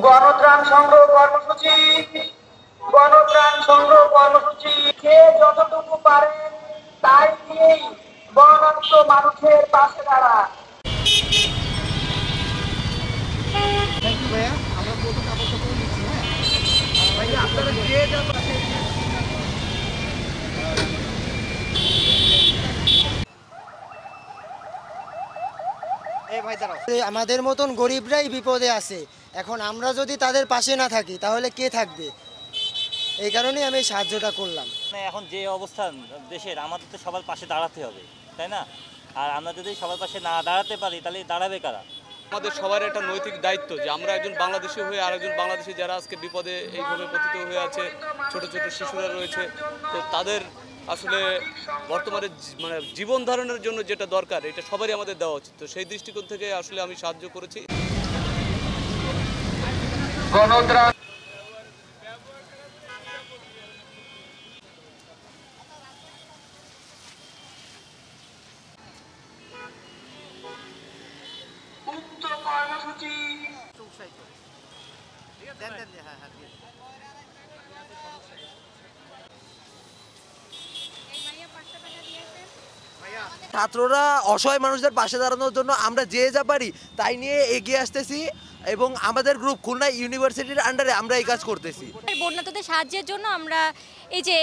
গণত্রাণ সংগ্রহ কর্মসূচি, গণত্রাণ সংগ্রহ কর্মসূচি কে যতটুকু পারেন তাই দিয়েই বর্ণাঢ্য মানুষের পাশে দাঁড়ান। ভাইয়া আমরা প্রথম কাপড় চোপড় নিচ্ছি। হ্যাঁ ভাইয়া আপনারা যে যা আমাদের মতন গরিবরাই বিপদে আছে। এখন আমরা যদি তাদের পাশে না থাকি তাহলে কে থাকবে? এই কারণেই আমি সাহায্যটা করলাম। এখন যে অবস্থান দেশের, আমাদের তো সবার পাশে দাঁড়াতে হবে, তাই না? আর আমরা যদি সবার পাশে না দাঁড়াতে পারি তাহলে দাঁড়াবে কারা? আমাদের সবার একটা নৈতিক দায়িত্ব যে আমরা একজন বাংলাদেশি হয়ে আরেকজন বাংলাদেশি যারা আজকে বিপদে এইভাবে পতিত হয়ে আছে, ছোট ছোট শিশুরা রয়েছে, তো তাদের আসলে বর্তমানে মানে জীবন ধারণের জন্য যেটা দরকার এটা সবারই আমাদের দেওয়া উচিত। তো সেই দৃষ্টিকোণ থেকে আসলে আমি সাহায্য করেছি। উক্ত কর্মসূচি ছাত্ররা অসহায় মানুষদের পাশে দাঁড়ানোর জন্য আমরা যে যা পারি তাই নিয়ে এগিয়ে আসতেছি এবং আমাদের গ্রুপ খুলনা ইউনিভার্সিটির আন্ডারে আমরা এই কাজ করতেছি। বন্যার্তদের সাহায্যের জন্য আমরা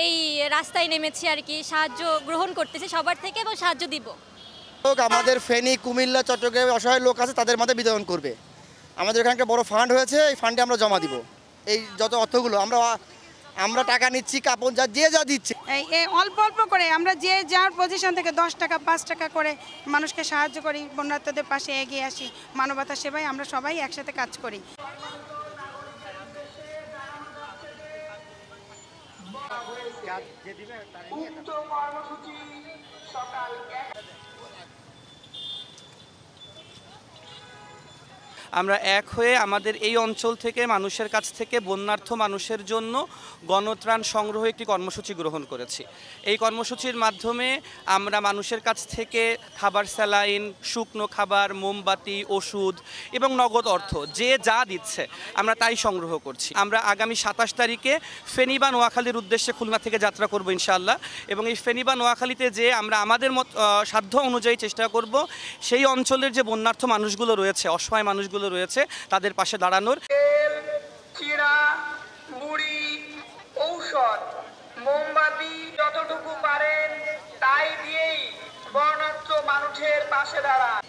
এই রাস্তায় নেমেছি আর কি, সাহায্য গ্রহণ করতেছি সবার থেকে এবং সাহায্য দিব। আমাদের ফেনী, কুমিল্লা, চট্টগ্রামে অসহায় লোক আছে তাদের মধ্যে বিতরণ করবে। আমাদের এখানে একটা বড় ফান্ড হয়েছে, এই ফান্ডে আমরা জমা দিব। এই যত অর্থগুলো আমরা টাকা নিচ্ছি, কাপড় যে যা দিচ্ছে এই অল্প অল্প করে আমরা যে যার পজিশন থেকে 10 টাকা 5 টাকা করে মানুষকে সাহায্য করি, বন্যার্তদের পাশে এগিয়ে আসি, মানবতা সেবায় আমরা সবাই একসাথে কাজ করি। উক্ত কর্মসূচি সকাল আমরা এক হয়ে আমাদের এই অঞ্চল থেকে মানুষের কাছ থেকে বন্যার্থ মানুষের জন্য গণত্রাণ সংগ্রহ একটি কর্মসূচি গ্রহণ করেছি। এই কর্মসূচির মাধ্যমে আমরা মানুষের কাছ থেকে খাবার, স্যালাইন, শুকনো খাবার, মোমবাতি, ওষুধ এবং নগদ অর্থ যে যা দিচ্ছে আমরা তাই সংগ্রহ করছি। আমরা আগামী 27 তারিখে ফেনী বা নোয়াখালীর উদ্দেশ্যে খুলনা থেকে যাত্রা করব ইনশাআল্লাহ, এবং এই ফেনী বা নোয়াখালীতে যে আমরা আমাদের সাধ্য অনুযায়ী চেষ্টা করব সেই অঞ্চলের যে বন্যার্থ মানুষগুলো রয়েছে, অসহায় মানুষগুলো রয়েছে, তাদের পাশে দাঁড়ানোর। চিড়া, মুড়ি, ঔষধ, মোমবাতি যতটুকু পারেন তাই দিয়েই বর্ণাঢ্য মানুষের পাশে দাঁড়ান।